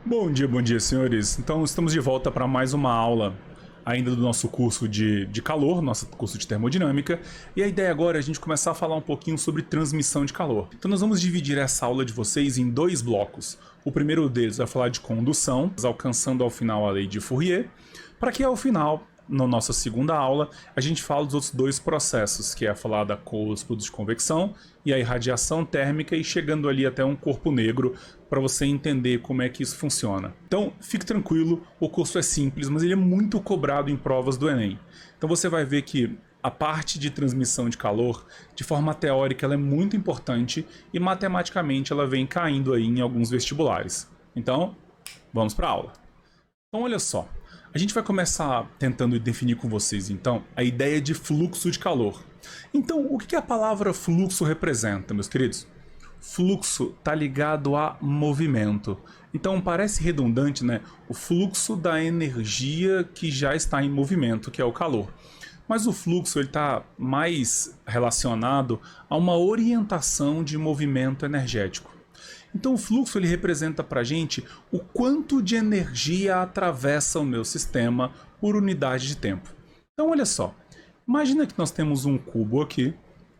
Bom dia, senhores. Então, estamos de volta para mais uma aula ainda do nosso curso de calor, nosso curso de termodinâmica. E a ideia agora é a gente começar a falar um pouquinho sobre transmissão de calor. Então, nós vamos dividir essa aula de vocês em dois blocos. O primeiro deles vai falar de condução, alcançando ao final a lei de Fourier, para que ao final, na nossa segunda aula, a gente fala dos outros dois processos, que é falar da período de convecção e a irradiação térmica e chegando ali até um corpo negro para você entender como é que isso funciona. Então, fique tranquilo, o curso é simples, mas ele é muito cobrado em provas do Enem. Então você vai ver que a parte de transmissão de calor, de forma teórica, ela é muito importante e matematicamente ela vem caindo aí em alguns vestibulares. Então, vamos para a aula. Então, olha só. A gente vai começar tentando definir com vocês, então, a ideia de fluxo de calor. Então, o que a palavra fluxo representa, meus queridos? Fluxo está ligado a movimento. Então, parece redundante, né? O fluxo da energia que já está em movimento, que é o calor. Mas o fluxo está mais relacionado a uma orientação de movimento energético. Então o fluxo ele representa para a gente o quanto de energia atravessa o meu sistema por unidade de tempo. Então olha só, imagina que nós temos um cubo aqui,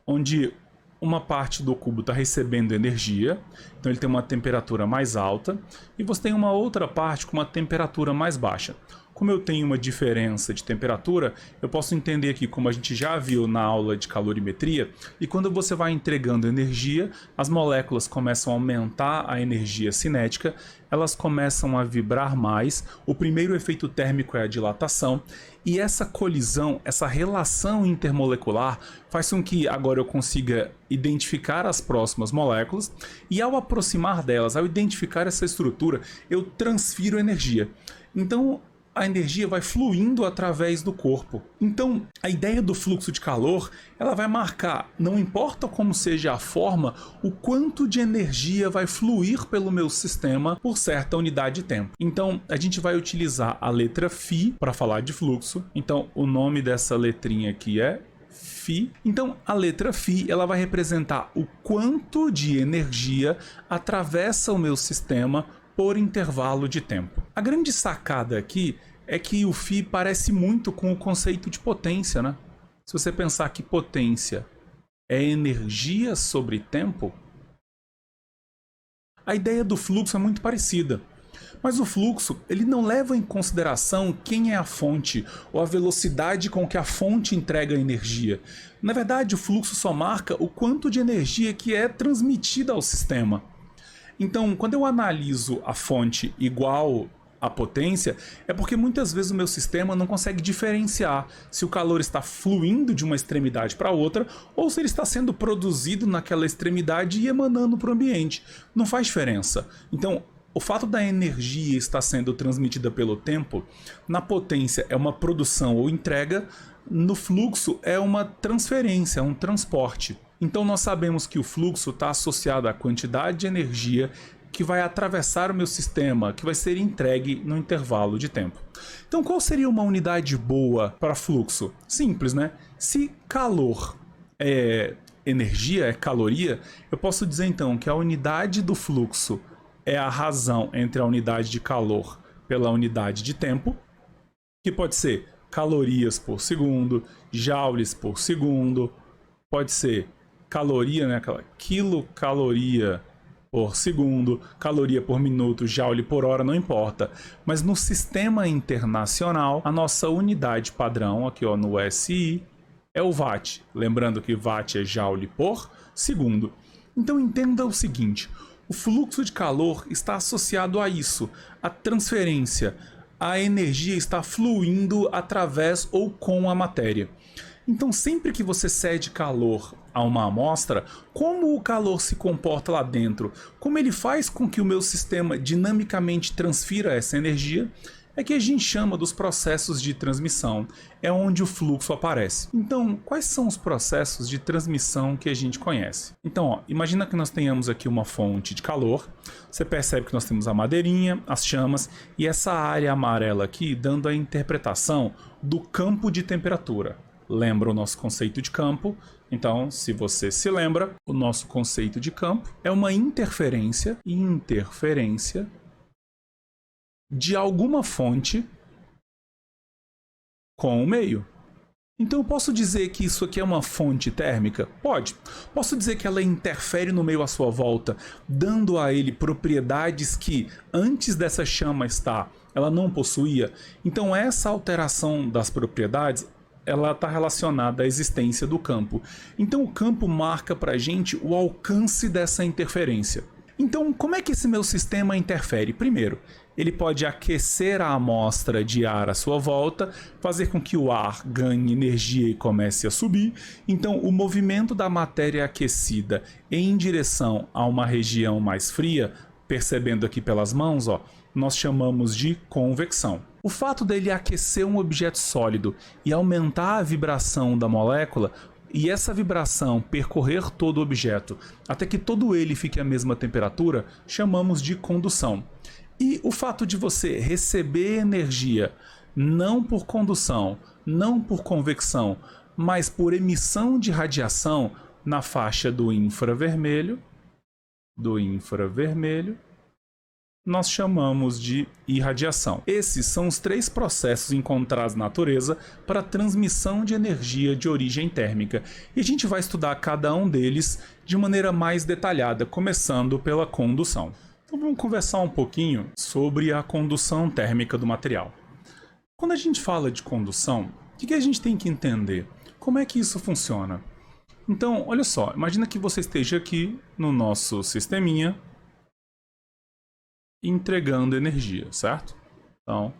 onde uma parte do cubo está recebendo energia, então ele tem uma temperatura mais alta, e você tem uma outra parte com uma temperatura mais baixa. Como eu tenho uma diferença de temperatura, eu posso entender aqui, como a gente já viu na aula de calorimetria, e quando você vai entregando energia, as moléculas começam a aumentar a energia cinética, elas começam a vibrar mais, o primeiro efeito térmico é a dilatação, e essa colisão, essa relação intermolecular faz com que agora eu consiga identificar as próximas moléculas, e ao aproximar delas, ao identificar essa estrutura, eu transfiro energia. Então, a energia vai fluindo através do corpo. Então, a ideia do fluxo de calor, ela vai marcar, não importa como seja a forma, o quanto de energia vai fluir pelo meu sistema por certa unidade de tempo. Então, a gente vai utilizar a letra φ para falar de fluxo. Então, o nome dessa letrinha aqui é φ. Então, a letra φ, ela vai representar o quanto de energia atravessa o meu sistema por intervalo de tempo. A grande sacada aqui é que o φ parece muito com o conceito de potência, né? Se você pensar que potência é energia sobre tempo, a ideia do fluxo é muito parecida. Mas o fluxo, ele não leva em consideração quem é a fonte ou a velocidade com que a fonte entrega a energia. Na verdade, o fluxo só marca o quanto de energia que é transmitida ao sistema. Então, quando eu analiso a fonte igual à potência, é porque muitas vezes o meu sistema não consegue diferenciar se o calor está fluindo de uma extremidade para outra ou se ele está sendo produzido naquela extremidade e emanando para o ambiente. Não faz diferença. Então, o fato da energia estar sendo transmitida pelo tempo, na potência é uma produção ou entrega, no fluxo é uma transferência, um transporte. Então nós sabemos que o fluxo está associado à quantidade de energia que vai atravessar o meu sistema, que vai ser entregue no intervalo de tempo. Então qual seria uma unidade boa para fluxo? Simples, né? Se calor é energia, é caloria, eu posso dizer então que a unidade do fluxo é a razão entre a unidade de calor pela unidade de tempo, que pode ser calorias por segundo, joules por segundo, pode ser caloria, né, aquela quilocaloria por segundo, caloria por minuto, joule por hora, não importa. Mas no sistema internacional, a nossa unidade padrão, aqui ó, no SI, é o watt. Lembrando que watt é joule por segundo. Então entenda o seguinte, o fluxo de calor está associado a isso, a transferência. A energia está fluindo através ou com a matéria. Então, sempre que você cede calor a uma amostra, como o calor se comporta lá dentro, como ele faz com que o meu sistema dinamicamente transfira essa energia, é que a gente chama dos processos de transmissão, é onde o fluxo aparece. Então, quais são os processos de transmissão que a gente conhece? Então, ó, imagina que nós tenhamos aqui uma fonte de calor, você percebe que nós temos a madeirinha, as chamas e essa área amarela aqui dando a interpretação do campo de temperatura. Lembra o nosso conceito de campo? Então, se você se lembra, o nosso conceito de campo é uma interferência de alguma fonte com o meio. Então eu posso dizer que isso aqui é uma fonte térmica? Pode. Posso dizer que ela interfere no meio à sua volta, dando a ele propriedades que antes dessa chama estar, ela não possuía? Então essa alteração das propriedades, ela está relacionada à existência do campo. Então o campo marca para a gente o alcance dessa interferência. Então como é que esse meu sistema interfere? Primeiro, ele pode aquecer a amostra de ar à sua volta, fazer com que o ar ganhe energia e comece a subir. Então, o movimento da matéria aquecida em direção a uma região mais fria, percebendo aqui pelas mãos, ó, nós chamamos de convecção. O fato dele aquecer um objeto sólido e aumentar a vibração da molécula, e essa vibração percorrer todo o objeto até que todo ele fique à mesma temperatura, chamamos de condução. E o fato de você receber energia não por condução, não por convecção, mas por emissão de radiação na faixa do infravermelho, nós chamamos de irradiação. Esses são os 3 processos encontrados na natureza para a transmissão de energia de origem térmica. E a gente vai estudar cada um deles de maneira mais detalhada, começando pela condução. Então vamos conversar um pouquinho sobre a condução térmica do material. Quando a gente fala de condução, o que a gente tem que entender? Como é que isso funciona? Então, olha só, imagina que você esteja aqui no nosso sisteminha entregando energia, certo? Então,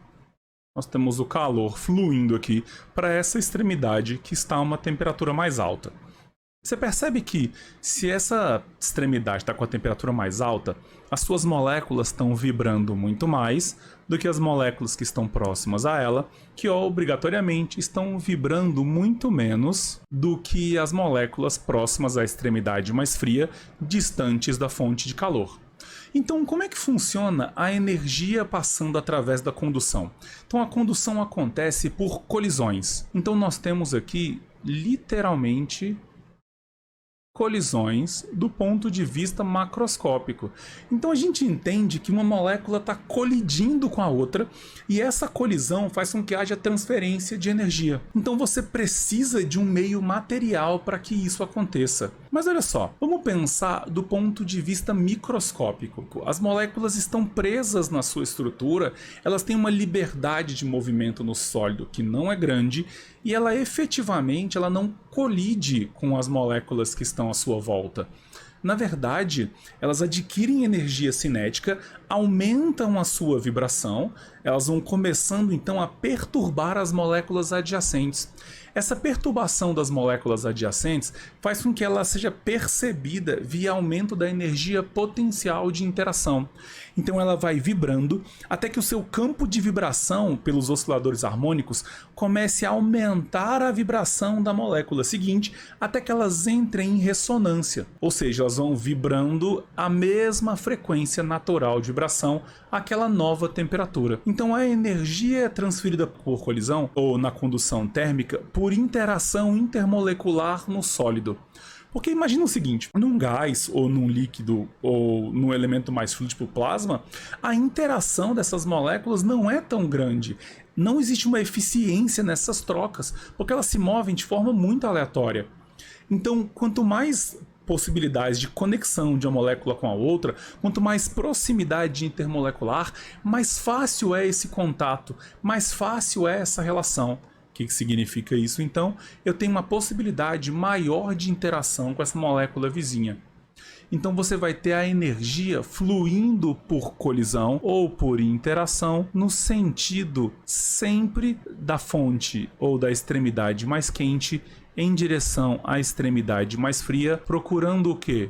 nós temos o calor fluindo aqui para essa extremidade que está a uma temperatura mais alta. Você percebe que se essa extremidade está com a temperatura mais alta, as suas moléculas estão vibrando muito mais do que as moléculas que estão próximas a ela, que obrigatoriamente estão vibrando muito menos do que as moléculas próximas à extremidade mais fria, distantes da fonte de calor. Então, como é que funciona a energia passando através da condução? Então, a condução acontece por colisões. Então, nós temos aqui, literalmente, colisões do ponto de vista macroscópico. Então a gente entende que uma molécula está colidindo com a outra e essa colisão faz com que haja transferência de energia. Então você precisa de um meio material para que isso aconteça. Mas olha só, vamos pensar do ponto de vista microscópico. As moléculas estão presas na sua estrutura, elas têm uma liberdade de movimento no sólido que não é grande e ela efetivamente não colide com as moléculas que estão à sua volta. Na verdade, elas adquirem energia cinética, aumentam a sua vibração, elas vão começando então a perturbar as moléculas adjacentes. Essa perturbação das moléculas adjacentes faz com que ela seja percebida via aumento da energia potencial de interação. Então ela vai vibrando até que o seu campo de vibração pelos osciladores harmônicos comece a aumentar a vibração da molécula seguinte até que elas entrem em ressonância. Ou seja, elas vão vibrando a mesma frequência natural de vibração àquela nova temperatura. Então a energia é transferida por colisão ou na condução térmica por interação intermolecular no sólido. Porque imagina o seguinte, num gás ou num líquido ou num elemento mais fluido tipo plasma, a interação dessas moléculas não é tão grande. Não existe uma eficiência nessas trocas, porque elas se movem de forma muito aleatória. Então, quanto mais possibilidades de conexão de uma molécula com a outra, quanto mais proximidade intermolecular, mais fácil é esse contato, mais fácil é essa relação. O que significa isso? Então, eu tenho uma possibilidade maior de interação com essa molécula vizinha. Então você vai ter a energia fluindo por colisão ou por interação no sentido sempre da fonte ou da extremidade mais quente em direção à extremidade mais fria, procurando o quê?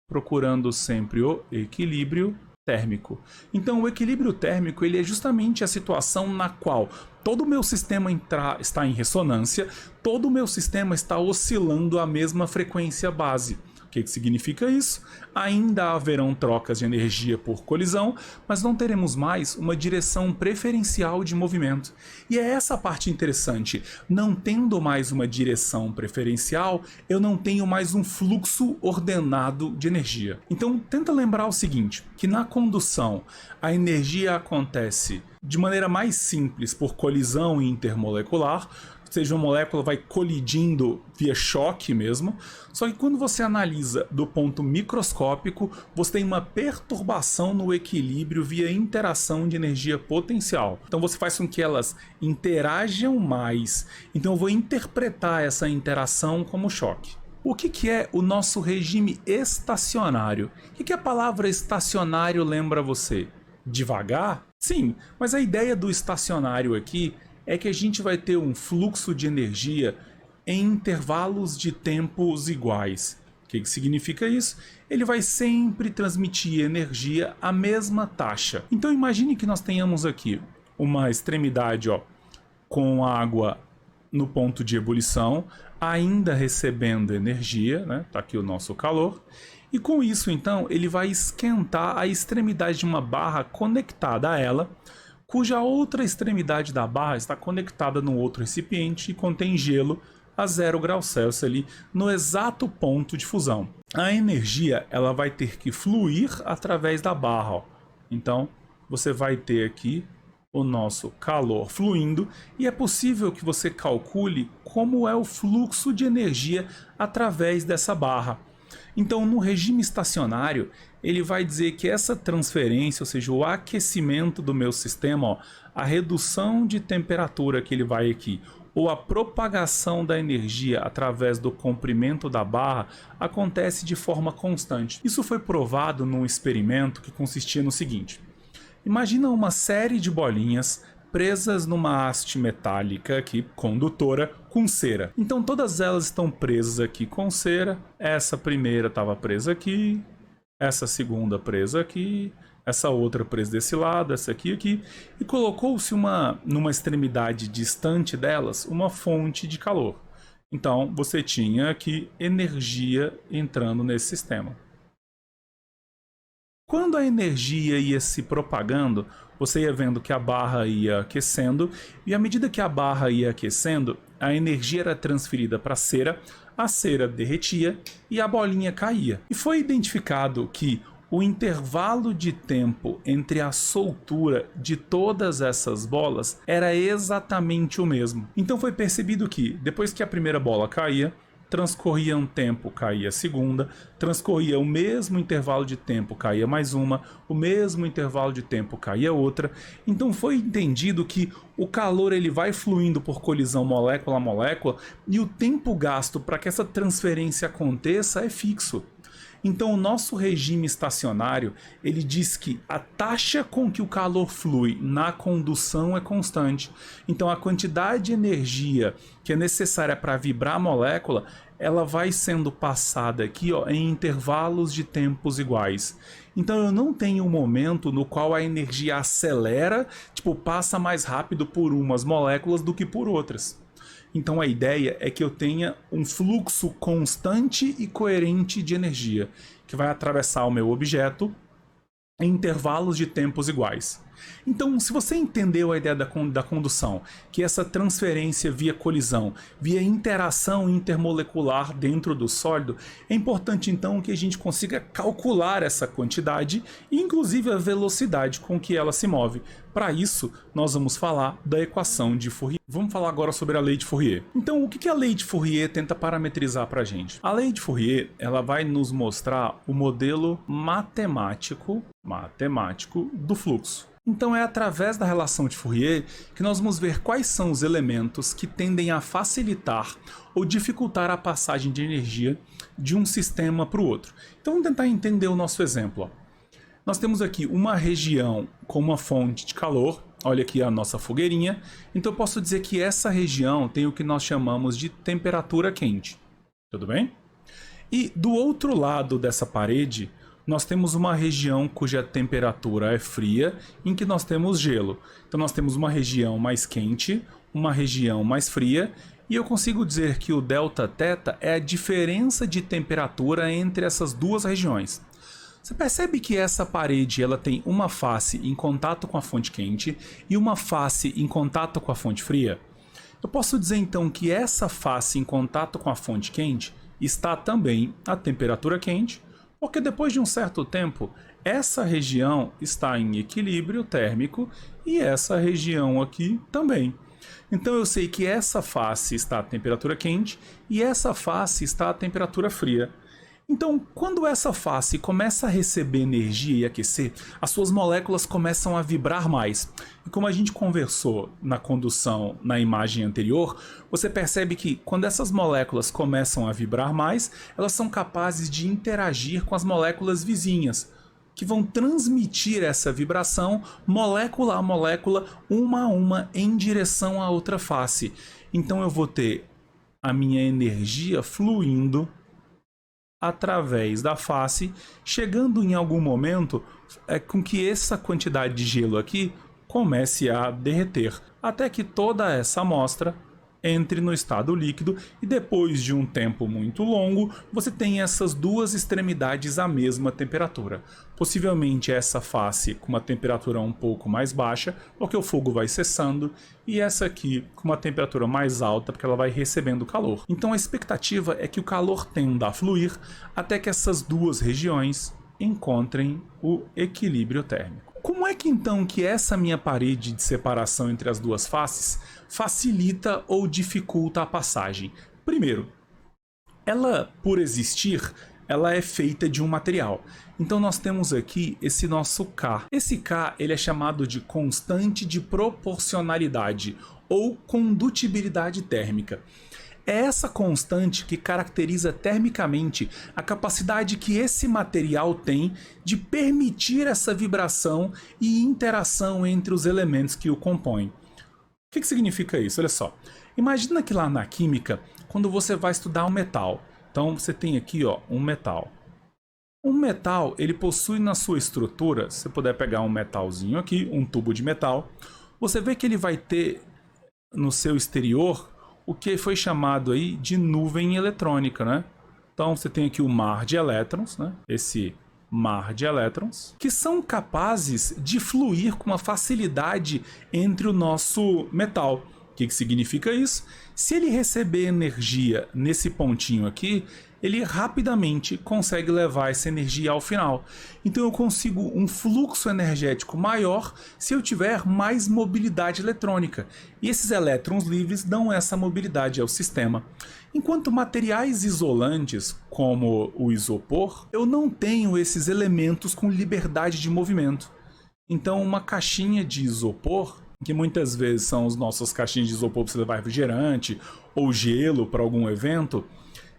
Procurando sempre o equilíbrio térmico. Então o equilíbrio térmico ele é justamente a situação na qual todo o meu sistema está em ressonância, todo o meu sistema está oscilando à mesma frequência base. O que significa isso? Ainda haverão trocas de energia por colisão, mas não teremos mais uma direção preferencial de movimento. E é essa a parte interessante. Não tendo mais uma direção preferencial, eu não tenho mais um fluxo ordenado de energia. Então, tenta lembrar o seguinte, que na condução, a energia acontece de maneira mais simples por colisão intermolecular, ou seja, uma molécula vai colidindo via choque mesmo, só que quando você analisa do ponto microscópico, você tem uma perturbação no equilíbrio via interação de energia potencial. Então você faz com que elas interajam mais, então eu vou interpretar essa interação como choque. O que é o nosso regime estacionário? O que a palavra estacionário lembra você? Devagar? Sim, mas a ideia do estacionário aqui é que a gente vai ter um fluxo de energia em intervalos de tempos iguais. O que significa isso? Ele vai sempre transmitir energia à mesma taxa. Então imagine que nós tenhamos aqui uma extremidade com água no ponto de ebulição, ainda recebendo energia, né? Tá aqui o nosso calor. E com isso, então, ele vai esquentar a extremidade de uma barra conectada a ela, cuja outra extremidade da barra está conectada num outro recipiente e contém gelo a 0 graus Celsius ali no exato ponto de fusão. A energia ela vai ter que fluir através da barra. Então, você vai ter aqui o nosso calor fluindo e é possível que você calcule como é o fluxo de energia através dessa barra. Então, no regime estacionário, ele vai dizer que essa transferência, ou seja, o aquecimento do meu sistema, a redução de temperatura que ele vai aqui, ou a propagação da energia através do comprimento da barra, acontece de forma constante. Isso foi provado num experimento que consistia no seguinte: imagina uma série de bolinhas presas numa haste metálica aqui, condutora, com cera. Então todas elas estão presas aqui com cera. Essa primeira estava presa aqui, essa segunda presa aqui, essa outra presa desse lado, essa aqui. E colocou-se numa extremidade distante delas uma fonte de calor. Então você tinha aqui energia entrando nesse sistema. Quando a energia ia se propagando, você ia vendo que a barra ia aquecendo, e à medida que a barra ia aquecendo, a energia era transferida para a cera derretia e a bolinha caía. E foi identificado que o intervalo de tempo entre a soltura de todas essas bolas era exatamente o mesmo. Então foi percebido que, depois que a primeira bola caía, transcorria um tempo, caía a segunda, transcorria o mesmo intervalo de tempo, caía mais uma, o mesmo intervalo de tempo, caía outra. Então foi entendido que o calor ele vai fluindo por colisão molécula a molécula e o tempo gasto para que essa transferência aconteça é fixo. Então o nosso regime estacionário, ele diz que a taxa com que o calor flui na condução é constante. Então a quantidade de energia que é necessária para vibrar a molécula, ela vai sendo passada aqui em intervalos de tempos iguais. Então eu não tenho um momento no qual a energia acelera, passa mais rápido por umas moléculas do que por outras. Então a ideia é que eu tenha um fluxo constante e coerente de energia, que vai atravessar o meu objeto em intervalos de tempos iguais. Então, se você entendeu a ideia da condução, que essa transferência via colisão, via interação intermolecular dentro do sólido, é importante então que a gente consiga calcular essa quantidade e inclusive a velocidade com que ela se move. Para isso, nós vamos falar da equação de Fourier. Vamos falar agora sobre a lei de Fourier. Então, o que a lei de Fourier tenta parametrizar para a gente? A lei de Fourier ela vai nos mostrar o modelo matemático do fluxo. Então é através da relação de Fourier que nós vamos ver quais são os elementos que tendem a facilitar ou dificultar a passagem de energia de um sistema para o outro. Então vamos tentar entender o nosso exemplo. Nós temos aqui uma região com uma fonte de calor, olha aqui a nossa fogueirinha, então eu posso dizer que essa região tem o que nós chamamos de temperatura quente, tudo bem? E do outro lado dessa parede, nós temos uma região cuja temperatura é fria, em que nós temos gelo. Então nós temos uma região mais quente, uma região mais fria E eu consigo dizer que o Δθ é a diferença de temperatura entre essas duas regiões. Você percebe que essa parede ela tem uma face em contato com a fonte quente e uma face em contato com a fonte fria? Eu posso dizer então que essa face em contato com a fonte quente está também a temperatura quente, porque depois de um certo tempo, essa região está em equilíbrio térmico e essa região aqui também. Então eu sei que essa face está a temperatura quente e essa face está a temperatura fria. Então, quando essa face começa a receber energia e aquecer, as suas moléculas começam a vibrar mais. E como a gente conversou na condução na imagem anterior, você percebe que quando essas moléculas começam a vibrar mais, elas são capazes de interagir com as moléculas vizinhas, que vão transmitir essa vibração molécula a molécula, uma a uma, em direção à outra face. Então eu vou ter a minha energia fluindo através da face, chegando em algum momento com que essa quantidade de gelo aqui comece a derreter, até que toda essa amostra entre no estado líquido e depois de um tempo muito longo, você tem essas duas extremidades à mesma temperatura. Possivelmente essa face com uma temperatura um pouco mais baixa, porque o fogo vai cessando, e essa aqui com uma temperatura mais alta, porque ela vai recebendo calor. Então a expectativa é que o calor tenda a fluir até que essas duas regiões encontrem o equilíbrio térmico. Como é que então que essa minha parede de separação entre as duas faces facilita ou dificulta a passagem? Primeiro, ela, por existir, ela é feita de um material. Então nós temos aqui esse nosso K. Esse K ele é chamado de constante de proporcionalidade ou condutibilidade térmica. É essa constante que caracteriza termicamente a capacidade que esse material tem de permitir essa vibração e interação entre os elementos que o compõem. O que significa isso? Olha só, imagina que lá na química, quando você vai estudar um metal, então você tem aqui um metal. Um metal, ele possui na sua estrutura, se você puder pegar um metalzinho aqui, um tubo de metal, você vê que ele vai ter no seu exterior o que foi chamado aí de nuvem eletrônica, né? Então você tem aqui o mar de elétrons, né? Esse mar de elétrons, que são capazes de fluir com uma facilidade entre o nosso metal. O que significa isso? Se ele receber energia nesse pontinho aqui, ele rapidamente consegue levar essa energia ao final. Então eu consigo um fluxo energético maior se eu tiver mais mobilidade eletrônica. E esses elétrons livres dão essa mobilidade ao sistema. Enquanto materiais isolantes, como o isopor, eu não tenho esses elementos com liberdade de movimento. Então uma caixinha de isopor, que muitas vezes são as nossas caixinhas de isopor para você levar refrigerante ou gelo para algum evento,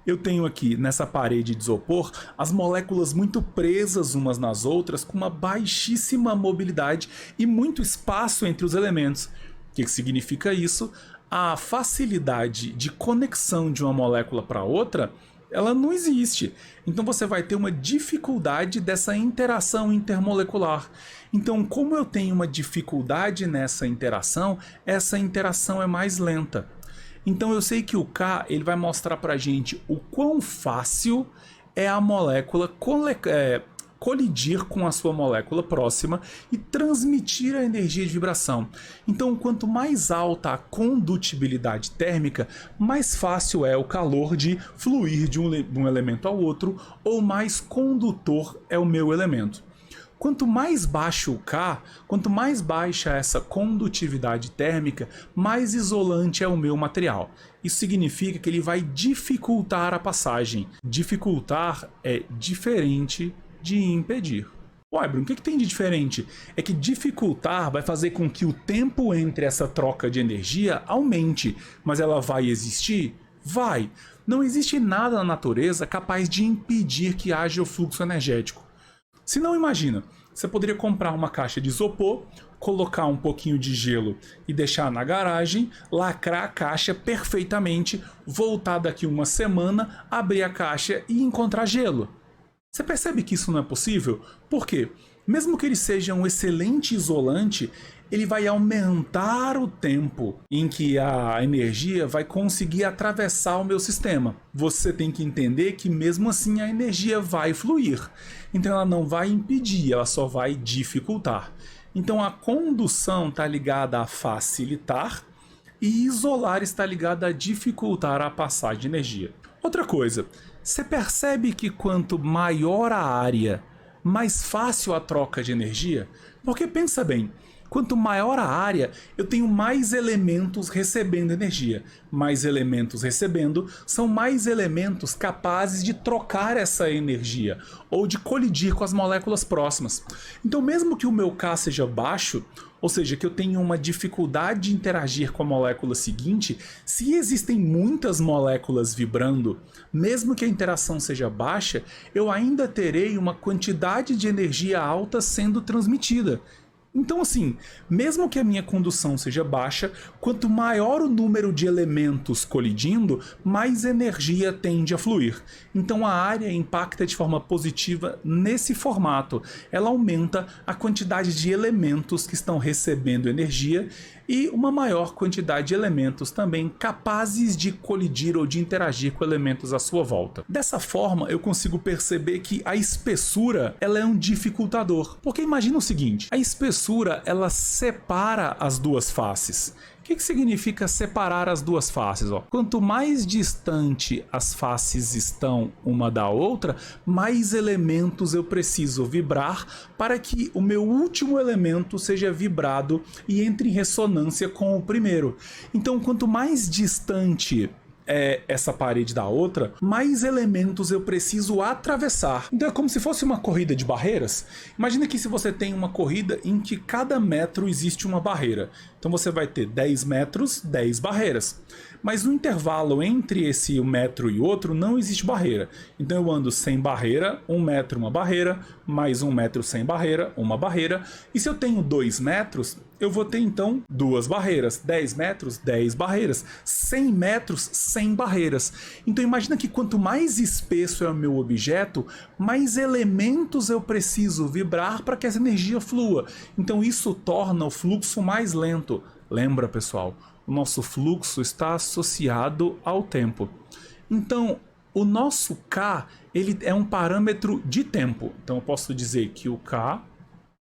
eu tenho aqui nessa parede de isopor as moléculas muito presas umas nas outras com uma baixíssima mobilidade e muito espaço entre os elementos. O que significa isso? A facilidade de conexão de uma molécula para outra, ela não existe. Então você vai ter uma dificuldade dessa interação intermolecular. Então, como eu tenho uma dificuldade nessa interação, essa interação é mais lenta. Então eu sei que o K ele vai mostrar para a gente o quão fácil é a molécula colidir com a sua molécula próxima e transmitir a energia de vibração. Então, quanto mais alta a condutibilidade térmica, mais fácil é o calor de fluir de um elemento ao outro, ou mais condutor é o meu elemento. Quanto mais baixo o K, quanto mais baixa essa condutividade térmica, mais isolante é o meu material. Isso significa que ele vai dificultar a passagem. Dificultar é diferente de impedir. Ué, Bruno, o que tem de diferente? É que dificultar vai fazer com que o tempo entre essa troca de energia aumente, mas ela vai existir? Vai. Não existe nada na natureza capaz de impedir que haja o fluxo energético. Se não, imagina, você poderia comprar uma caixa de isopor, colocar um pouquinho de gelo e deixar na garagem, lacrar a caixa perfeitamente, voltar daqui uma semana, abrir a caixa e encontrar gelo. Você percebe que isso não é possível? Por quê? Mesmo que ele seja um excelente isolante, ele vai aumentar o tempo em que a energia vai conseguir atravessar o meu sistema. Você tem que entender que mesmo assim a energia vai fluir. Então ela não vai impedir, ela só vai dificultar. Então a condução está ligada a facilitar e isolar está ligado a dificultar a passagem de energia. Outra coisa, você percebe que quanto maior a área, mais fácil a troca de energia? Porque pensa bem, quanto maior a área, eu tenho mais elementos recebendo energia. Mais elementos recebendo são mais elementos capazes de trocar essa energia ou de colidir com as moléculas próximas. Então, mesmo que o meu K seja baixo, ou seja, que eu tenha uma dificuldade de interagir com a molécula seguinte, se existem muitas moléculas vibrando, mesmo que a interação seja baixa, eu ainda terei uma quantidade de energia alta sendo transmitida. Então assim, mesmo que a minha condução seja baixa, quanto maior o número de elementos colidindo, mais energia tende a fluir. Então a área impacta de forma positiva nesse formato. Ela aumenta a quantidade de elementos que estão recebendo energia e uma maior quantidade de elementos também capazes de colidir ou de interagir com elementos à sua volta. Dessa forma, eu consigo perceber que a espessura ela é um dificultador. Porque imagina o seguinte, a espessura ela separa as duas faces. O que significa separar as duas faces? Quanto mais distante as faces estão uma da outra, mais elementos eu preciso vibrar para que o meu último elemento seja vibrado e entre em ressonância com o primeiro. Então, quanto mais distante essa parede da outra, mais elementos eu preciso atravessar. Então é como se fosse uma corrida de barreiras. Imagina que se você tem uma corrida em que cada metro existe uma barreira. Então você vai ter 10 metros, 10 barreiras. Mas no intervalo entre esse metro e outro não existe barreira. Então eu ando sem barreira, 1 metro uma barreira, mais 1 metro sem barreira, uma barreira. E se eu tenho 2 metros, eu vou ter então 2 barreiras. 10 metros, 10 barreiras. 100 metros, 100 barreiras. Então imagina que quanto mais espesso é o meu objeto, mais elementos eu preciso vibrar para que essa energia flua. Então isso torna o fluxo mais lento. Lembra, pessoal? O nosso fluxo está associado ao tempo. Então, o nosso K ele é um parâmetro de tempo. Então, eu posso dizer que o K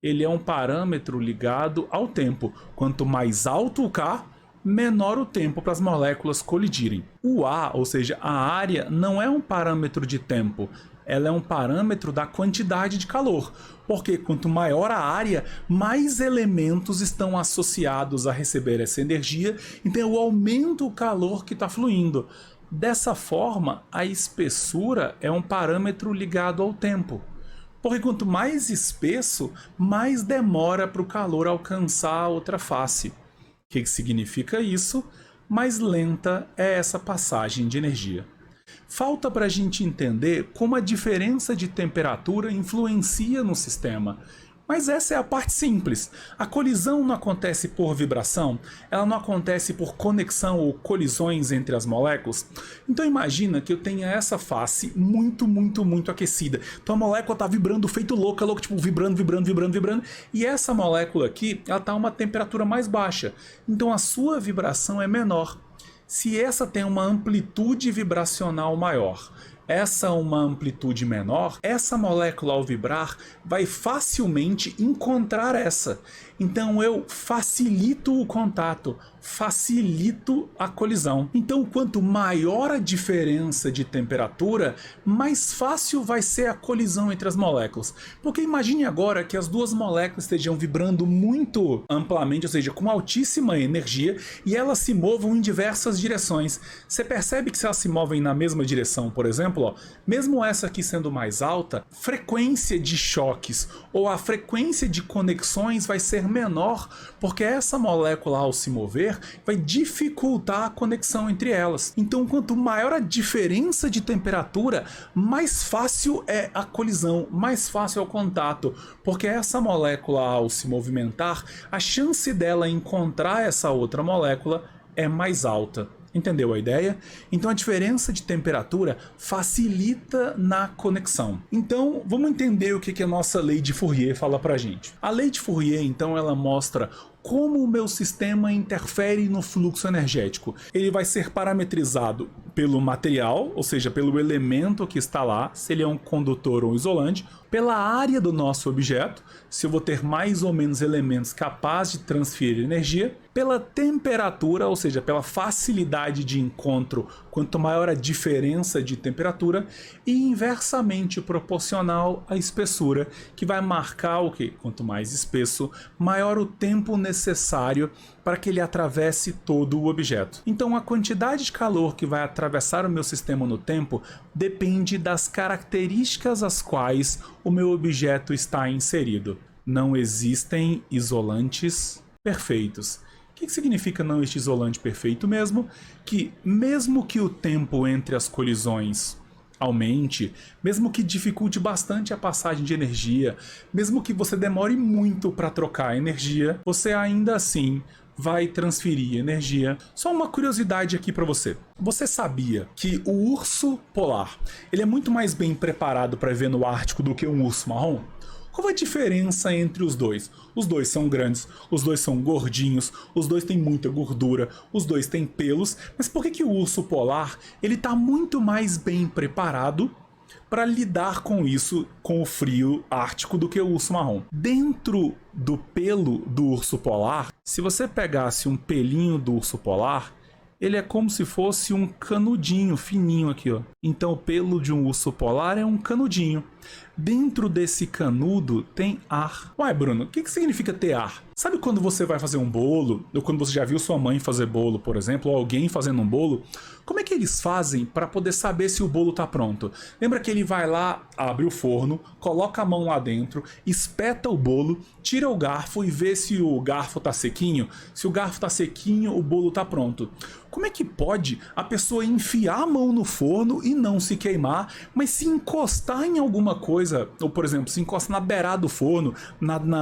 ele é um parâmetro ligado ao tempo. Quanto mais alto o K, menor o tempo para as moléculas colidirem. O A, ou seja, a área, não é um parâmetro de tempo. Ela é um parâmetro da quantidade de calor, porque quanto maior a área, mais elementos estão associados a receber essa energia, então eu aumento o calor que está fluindo. Dessa forma, a espessura é um parâmetro ligado ao tempo, porque quanto mais espesso, mais demora para o calor alcançar a outra face. O que significa isso? Mais lenta é essa passagem de energia. Falta para a gente entender como a diferença de temperatura influencia no sistema. Mas essa é a parte simples. A colisão não acontece por vibração, ela não acontece por conexão ou colisões entre as moléculas. Então imagina que eu tenha essa face muito aquecida. Então a molécula está vibrando feito louca, tipo vibrando, e essa molécula aqui, ela está a uma temperatura mais baixa. Então a sua vibração é menor. Se essa tem uma amplitude vibracional maior, essa uma amplitude menor, essa molécula ao vibrar vai facilmente encontrar essa. Então eu facilito o contato, facilito a colisão. Então quanto maior a diferença de temperatura, mais fácil vai ser a colisão entre as moléculas. Porque imagine agora que as duas moléculas estejam vibrando muito amplamente, ou seja, com altíssima energia, e elas se movam em diversas direções. Você percebe que se elas se movem na mesma direção, por exemplo, mesmo essa aqui sendo mais alta, frequência de choques ou a frequência de conexões vai ser menor, porque essa molécula ao se mover vai dificultar a conexão entre elas. Então quanto maior a diferença de temperatura, mais fácil é a colisão, mais fácil é o contato, porque essa molécula ao se movimentar, a chance dela encontrar essa outra molécula é mais alta. Entendeu a ideia? Então a diferença de temperatura facilita na conexão. Então vamos entender o que a nossa lei de Fourier fala pra gente. A lei de Fourier, então, ela mostra como o meu sistema interfere no fluxo energético. Ele vai ser parametrizado pelo material, ou seja, pelo elemento que está lá, se ele é um condutor ou isolante, pela área do nosso objeto, se eu vou ter mais ou menos elementos capazes de transferir energia, pela temperatura, ou seja, pela facilidade de encontro, quanto maior a diferença de temperatura, e inversamente proporcional à espessura, que vai marcar o que? Quanto mais espesso, maior o tempo necessário para que ele atravesse todo o objeto. Então a quantidade de calor que vai atravessar o meu sistema no tempo depende das características às quais o meu objeto está inserido. Não existem isolantes perfeitos. O que significa não existe isolante perfeito mesmo? Que mesmo que o tempo entre as colisões aumente, mesmo que dificulte bastante a passagem de energia, mesmo que você demore muito para trocar energia, você ainda assim vai transferir energia. Só uma curiosidade aqui para você. Você sabia que o urso polar, ele é muito mais bem preparado para viver no Ártico do que um urso marrom? Qual a diferença entre os dois? Os dois são grandes, os dois são gordinhos, os dois têm muita gordura, os dois têm pelos, mas por que o urso polar ele está muito mais bem preparado para lidar com isso, com o frio ártico, do que o urso marrom? Dentro do pelo do urso polar, se você pegasse um pelinho do urso polar, ele é como se fosse um canudinho fininho aqui, ó. Então o pelo de um urso polar é um canudinho. Dentro desse canudo tem ar. Ué, Bruno, o que significa ter ar? Sabe quando você vai fazer um bolo, ou quando você já viu sua mãe fazer bolo, por exemplo, ou alguém fazendo um bolo, como é que eles fazem para poder saber se o bolo está pronto? Lembra que ele vai lá, abre o forno, coloca a mão lá dentro, espeta o bolo, tira o garfo e vê se o garfo está sequinho? Se o garfo está sequinho, o bolo está pronto. Como é que pode a pessoa enfiar a mão no forno e não se queimar, mas se encostar em alguma coisa, ou por exemplo, se encosta na beirada do forno,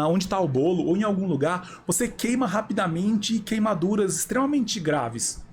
onde está o bolo, ou em algum lugar, você queima rapidamente e queimaduras extremamente graves.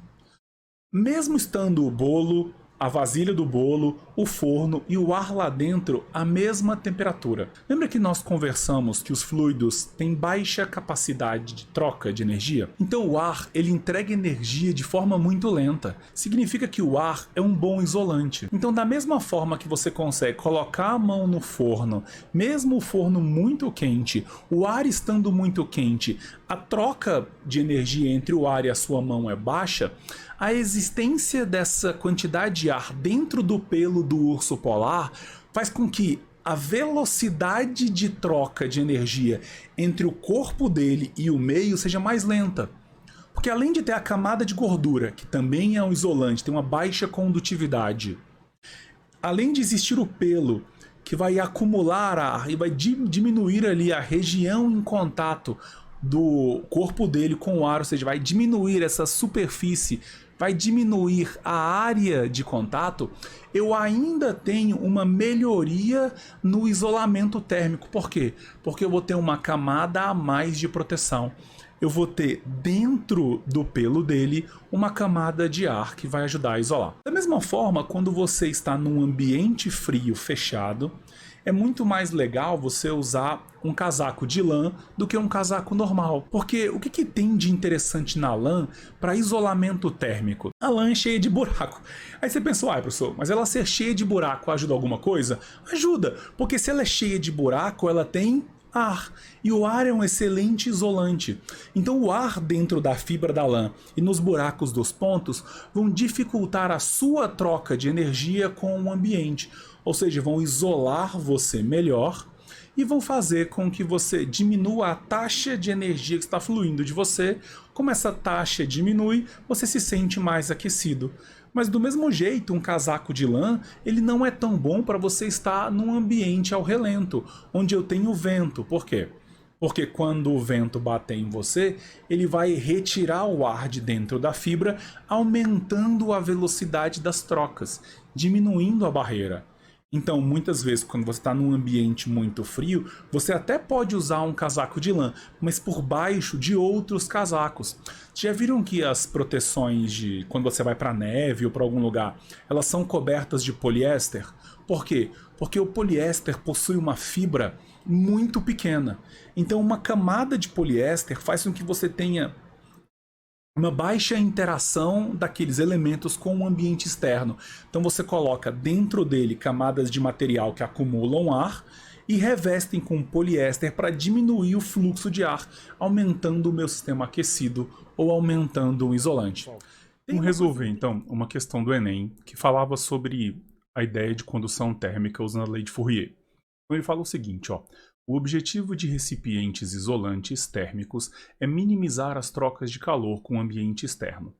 Mesmo estando o bolo, a vasilha do bolo, o forno e o ar lá dentro à mesma temperatura. Lembra que nós conversamos que os fluidos têm baixa capacidade de troca de energia? Então o ar, ele entrega energia de forma muito lenta. Significa que o ar é um bom isolante. Então da mesma forma que você consegue colocar a mão no forno, mesmo o forno muito quente, o ar estando muito quente, a troca de energia entre o ar e a sua mão é baixa, a existência dessa quantidade de ar dentro do pelo do urso polar faz com que a velocidade de troca de energia entre o corpo dele e o meio seja mais lenta. Porque além de ter a camada de gordura, que também é um isolante, tem uma baixa condutividade, além de existir o pelo, que vai acumular ar e vai diminuir ali a região em contato do corpo dele com o ar, ou seja, vai diminuir essa superfície, vai diminuir a área de contato, eu ainda tenho uma melhoria no isolamento térmico. Por quê? Porque eu vou ter uma camada a mais de proteção. Eu vou ter dentro do pelo dele uma camada de ar que vai ajudar a isolar. Da mesma forma, quando você está num ambiente frio fechado, é muito mais legal você usar um casaco de lã do que um casaco normal. Porque o que tem de interessante na lã para isolamento térmico? A lã é cheia de buraco. Aí você pensou, professor, mas ela ser cheia de buraco ajuda alguma coisa? Ajuda, porque se ela é cheia de buraco, ela tem ar. E o ar é um excelente isolante. Então o ar dentro da fibra da lã e nos buracos dos pontos vão dificultar a sua troca de energia com o ambiente. Ou seja, vão isolar você melhor e vão fazer com que você diminua a taxa de energia que está fluindo de você. Como essa taxa diminui, você se sente mais aquecido. Mas do mesmo jeito, um casaco de lã, ele não é tão bom para você estar num ambiente ao relento, onde eu tenho vento. Por quê? Porque quando o vento bater em você, ele vai retirar o ar de dentro da fibra, aumentando a velocidade das trocas, diminuindo a barreira. Então, muitas vezes, quando você está num ambiente muito frio, você até pode usar um casaco de lã, mas por baixo de outros casacos. Já viram que as proteções de quando você vai para neve ou para algum lugar, elas são cobertas de poliéster? Por quê? Porque o poliéster possui uma fibra muito pequena. Então, uma camada de poliéster faz com que você tenha uma baixa interação daqueles elementos com o ambiente externo. Então você coloca dentro dele camadas de material que acumulam ar e revestem com poliéster para diminuir o fluxo de ar, aumentando o meu sistema aquecido ou aumentando o isolante. Vamos resolver então uma questão do Enem que falava sobre a ideia de condução térmica usando a lei de Fourier. Então ele fala o seguinte, ó. O objetivo de recipientes isolantes térmicos é minimizar as trocas de calor com o ambiente externo.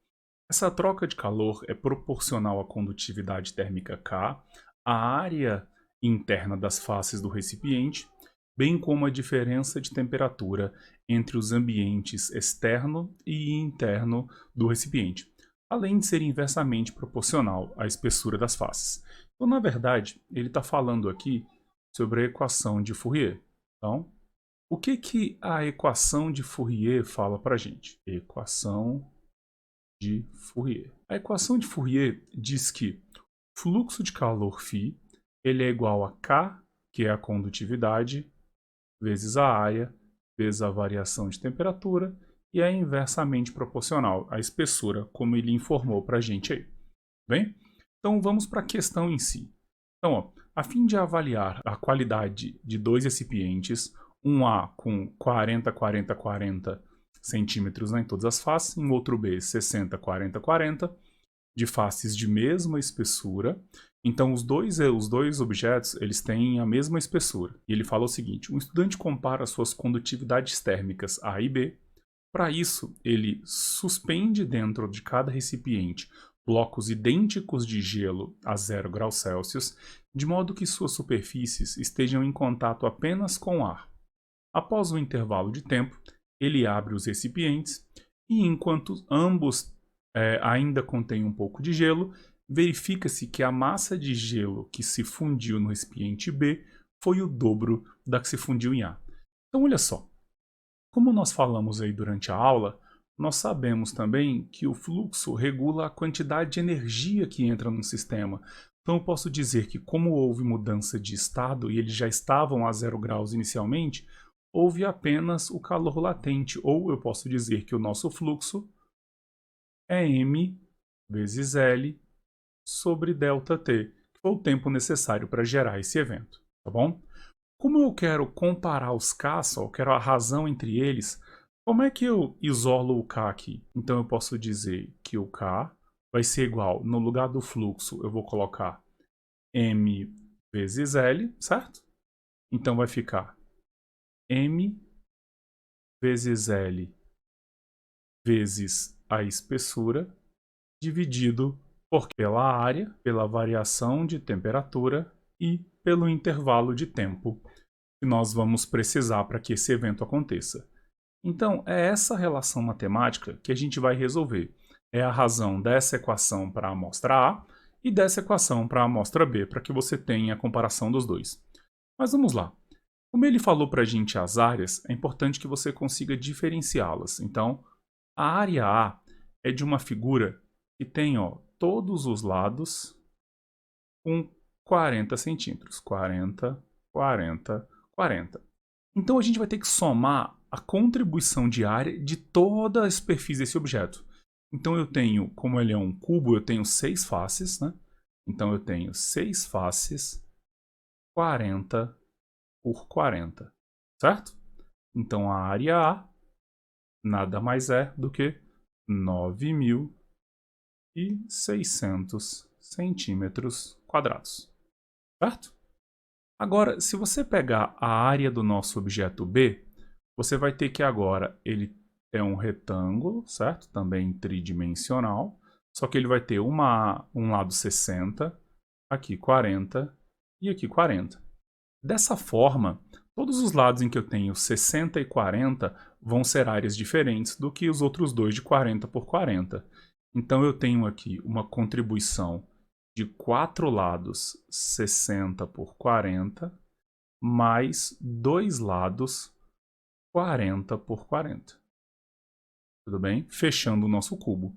Essa troca de calor é proporcional à condutividade térmica K, à área interna das faces do recipiente, bem como a diferença de temperatura entre os ambientes externo e interno do recipiente, além de ser inversamente proporcional à espessura das faces. Então, na verdade, ele está falando aqui sobre a equação de Fourier. Então, o que a equação de Fourier fala para a gente? Equação de Fourier. A equação de Fourier diz que o fluxo de calor φ ele é igual a K, que é a condutividade, vezes a área, vezes a variação de temperatura, e é inversamente proporcional à espessura, como ele informou para a gente aí. Bem? Então vamos para a questão em si. Então, ó, a fim de avaliar a qualidade de dois recipientes, um A com 40, 40, 40 centímetros em todas as faces, um outro B 60, 40, 40, de faces de mesma espessura. Então, os dois objetos eles têm a mesma espessura. E ele fala o seguinte, um estudante compara suas condutividades térmicas A e B. Para isso, ele suspende dentro de cada recipiente blocos idênticos de gelo a 0 graus Celsius, de modo que suas superfícies estejam em contato apenas com o ar. Após um intervalo de tempo, ele abre os recipientes e, enquanto ambos ainda contêm um pouco de gelo, verifica-se que a massa de gelo que se fundiu no recipiente B foi o dobro da que se fundiu em A. Então, olha só. Como nós falamos aí durante a aula, nós sabemos também que o fluxo regula a quantidade de energia que entra no sistema. Então eu posso dizer que como houve mudança de estado e eles já estavam a 0 graus inicialmente, houve apenas o calor latente. Ou eu posso dizer que o nosso fluxo é m vezes L sobre ΔT, que foi o tempo necessário para gerar esse evento, tá bom? Como eu quero comparar os Ks, eu quero a razão entre eles, como é que eu isolo o K aqui? Então eu posso dizer que o K vai ser igual, no lugar do fluxo eu vou colocar m vezes L, certo? Então vai ficar m vezes L vezes a espessura dividido pela área, pela variação de temperatura e pelo intervalo de tempo que nós vamos precisar para que esse evento aconteça. Então, é essa relação matemática que a gente vai resolver. É a razão dessa equação para a amostra A e dessa equação para a amostra B, para que você tenha a comparação dos dois. Mas vamos lá. Como ele falou para a gente as áreas, é importante que você consiga diferenciá-las. Então, a área A é de uma figura que tem todos os lados com 40 centímetros. 40, 40, 40. Então a gente vai ter que somar a contribuição de área de toda a superfície desse objeto. Então eu tenho, como ele é um cubo, eu tenho 6 faces, né? Então eu tenho 6 faces, 40 por 40, certo? Então a área A nada mais é do que 9.600 centímetros quadrados, certo? Agora, se você pegar a área do nosso objeto B, você vai ter que agora, ele é um retângulo, certo? Também tridimensional, só que ele vai ter um lado 60, aqui 40 e aqui 40. Dessa forma, todos os lados em que eu tenho 60 e 40 vão ser áreas diferentes do que os outros dois de 40 por 40. Então eu tenho aqui uma contribuição de 4 lados 60 por 40, mais 2 lados 40 por 40. Tudo bem? Fechando o nosso cubo.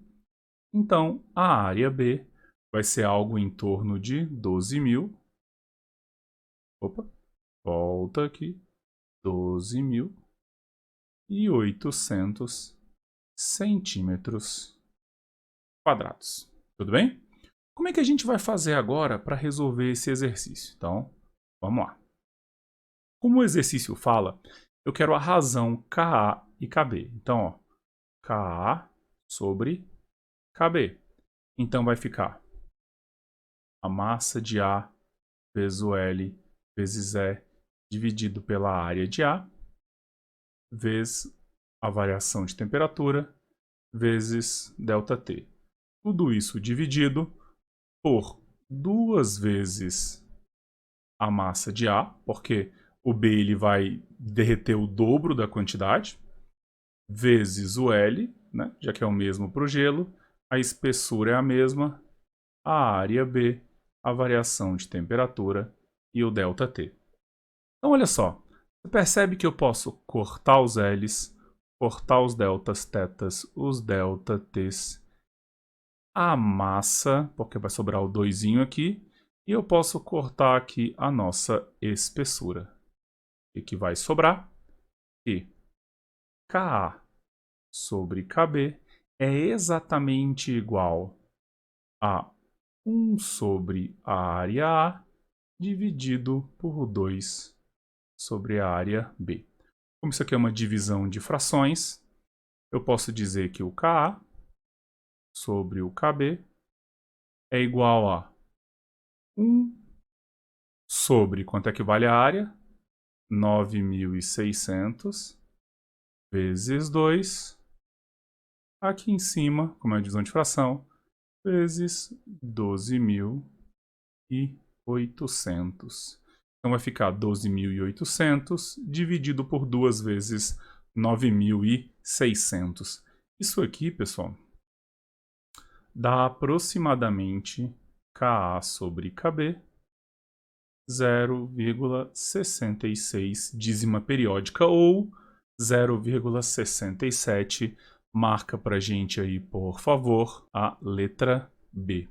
Então, a área B vai ser algo em torno de 12.000. Opa, volta aqui. 12.800 centímetros quadrados. Tudo bem? Como é que a gente vai fazer agora para resolver esse exercício? Então, vamos lá. Como o exercício fala, eu quero a razão KA e KB. Então, ó, KA sobre KB. Então, vai ficar a massa de A vezes o L vezes E dividido pela área de A vezes a variação de temperatura vezes ΔT. Tudo isso dividido por 2 vezes a massa de A, porque o B ele vai derreter o dobro da quantidade, vezes o L, né, já que é o mesmo para o gelo, a espessura é a mesma, a área B, a variação de temperatura e o ΔT. Então olha só, você percebe que eu posso cortar os L's, cortar os deltas, tetas, os ΔTs, a massa, porque vai sobrar o 2 aqui, e eu posso cortar aqui a nossa espessura. O que vai sobrar? Que KA sobre KB é exatamente igual a 1 sobre a área A dividido por 2 sobre a área B. Como isso aqui é uma divisão de frações, eu posso dizer que o KA sobre o KB é igual a 1 sobre, quanto é que vale a área? 9.600 vezes 2. Aqui em cima, como é a divisão de fração, vezes 12.800. Então vai ficar 12.800 dividido por 2 vezes 9.600. Isso aqui, pessoal, dá aproximadamente KA sobre KB 0,66 dízima periódica ou 0,67. Marca pra gente aí, por favor, a letra B.